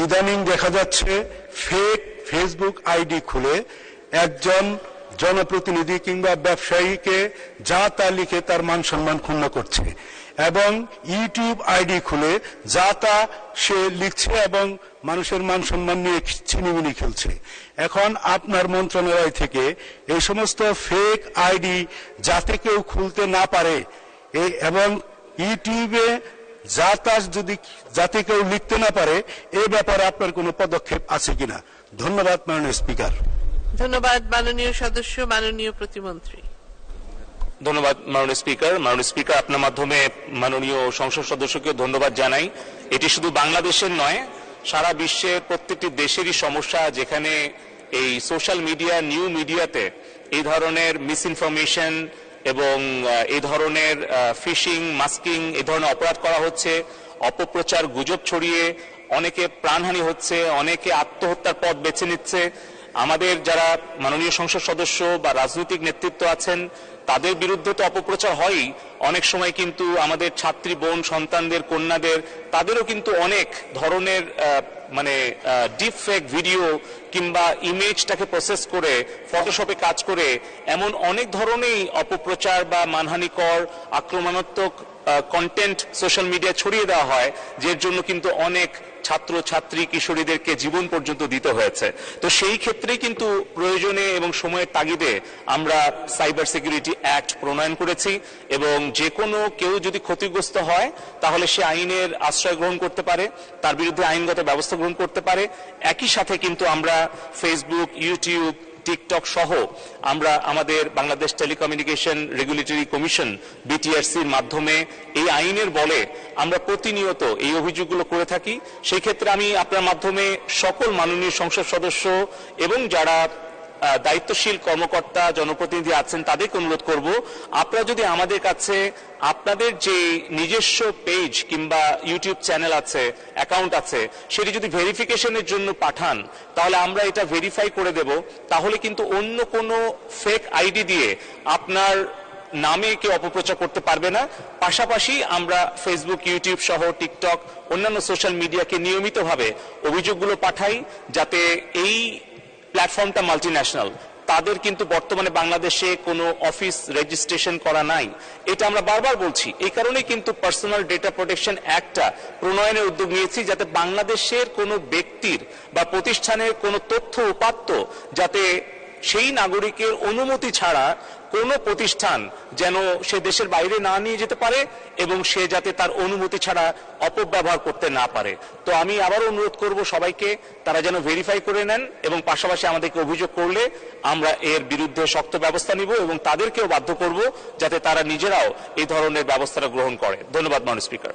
ইদানিং দেখা যাচ্ছে ফেক ফেসবুক আইডি খুলে একজন জনপ্রতিনিধি কিংবা ব্যবসায়ীকে যা তা লিখে তার মান সম্মান ক্ষুণ্ণ করছে, এবং ইউটিউব আইডি খুলে যা তা সে লিখছে এবং মানুষের মান সম্মান নিয়ে ছিনিমিনি খেলছে। এখন আপনার মন্ত্রণালয় থেকে এই সমস্ত ফেক আইডি যাতে কেউ খুলতে না পারে এবং ইউটিউবে যা তা যদি যাতে কেউ লিখতে না পারে, এই ব্যাপারে আপনার কোনো পদক্ষেপ আছে কিনা? ধন্যবাদ মাননীয় স্পিকার। ধন্যবাদ মাননীয় সদস্য, মাননীয় প্রতিমন্ত্রী। ধন্যবাদ মাননীয় স্পিকার। মাননীয় স্পিকার, আপনার মাধ্যমে মাননীয় সংসদ সদস্যকে ধন্যবাদ জানাই। এটি শুধু বাংলাদেশের নয়, সারা বিশ্বের প্রত্যেকটি দেশেরই সমস্যা, যেখানে এই সোশ্যাল মিডিয়া, নিউ মিডিয়াতে এই ধরনের মিসইনফরমেশন এবং এই ধরনের ফিশিং, মাস্কিং, এই ধরনের অপরাধ করা হচ্ছে, অপপ্রচার, গুজব ছড়িয়ে অনেকে প্রাণহানি হচ্ছে, অনেকে আত্মহত্যার পথ বেছে নিচ্ছে। আমাদের যারা মাননীয় সংসদ সদস্য বা রাজনৈতিক নেতৃত্ব আছেন, তাদের বিরুদ্ধে তো অপপ্রচার হয়ই, অনেক সময় কিন্তু আমাদের ছাত্রী বোন, সন্তানদের, কন্যাদের, তাদেরও কিন্তু অনেক ধরনের ডিপ ফেক ভিডিও কিংবা ইমেজটাকে প্রসেস করে ফটোশপে কাজ করে এমন অনেক ধরনেরই অপপ্রচার বা মানহানিকর, আক্রমণাত্মক কন্টেন্ট সোশ্যাল মিডিয়া ছড়িয়ে দেওয়া হয়, যার জন্য কিন্তু অনেক ছাত্র ছাত্রী, কিশোরীদেরকে জীবন পর্যন্ত দিতে হয়েছে। তো সেই ক্ষেত্রে কিন্তু প্রয়োজনে এবং সময়ের তাগিদে আমরা সাইবার সিকিউরিটি অ্যাক্ট প্রণয়ন করেছি, এবং যে কোনো কেউ যদি ক্ষতিগ্রস্ত হয় তাহলে সে আইনের আশ্রয় গ্রহণ করতে পারে, তার বিরুদ্ধে আইনগত ব্যবস্থা গ্রহণ করতে পারে। একই সাথে কিন্তু আমরা ফেসবুক, ইউটিউব, টিকটক সহ আমরা আমাদের বাংলাদেশ টেলিকমিউনিকেশন রেগুলেটরি কমিশন বিটিআরসির মাধ্যমে এই আইনের বলে আমরা প্রতিনিয়ত এই অভিযোগগুলো করে থাকি। সেই ক্ষেত্রে আমি আপনার মাধ্যমে সকল মাননীয় সংসদ সদস্য এবং যারা দায়িত্বশীল কর্মকর্তা, জনপ্রতিনিধি আছেন, তাদেরকে অনুরোধ করব, আপনারা যদি আমাদের কাছে আপনাদের যে নিজস্ব পেজ কিংবা ইউটিউব চ্যানেল আছে, অ্যাকাউন্ট আছে, সেটি যদি ভেরিফিকেশনের জন্য পাঠান, তাহলে আমরা এটা ভেরিফাই করে দেব। তাহলে কিন্তু অন্য কোনো ফেক আইডি দিয়ে আপনার নামে কেউ অপপ্রচার করতে পারবে না। পাশাপাশি আমরা ফেসবুক, ইউটিউব সহ টিকটক, অন্যান্য সোশ্যাল মিডিয়াকে নিয়মিতভাবে অভিযোগগুলো পাঠাই, যাতে এই প্ল্যাটফর্মটা মাল্টিন্যাশনাল, তাদের কিন্তু বর্তমানে বাংলাদেশে কোনো অফিস রেজিস্ট্রেশন করা নাই। এটা আমরা বারবার বলছি, এই কারণেই কিন্তু পার্সোনাল ডেটা প্রোটেকশন অ্যাক্টটা প্রণয়নের উদ্যোগ নিয়েছি, যাতে বাংলাদেশের কোনো ব্যক্তির বা প্রতিষ্ঠানের কোনো তথ্য উপাত্ত যাতে সেই নাগরিকের অনুমতি ছাড়া কোনো প্রতিষ্ঠান যেন সে দেশের বাইরে না নিয়ে যেতে পারে, এবং সে যাতে তার অনুমতি ছাড়া অপব্যবহার করতে না পারে। তো আমি আবারও অনুরোধ করব সবাইকে, তারা যেন ভেরিফাই করে নেন, এবং পাশাপাশি আমাদেরকে অভিযোগ করলে আমরা এর বিরুদ্ধে শক্ত ব্যবস্থা নিব এবং তাদেরকেও বাধ্য করব যাতে তারা নিজেরাও এই ধরনের ব্যবস্থাটা গ্রহণ করে। ধন্যবাদ মাননীয় স্পিকার।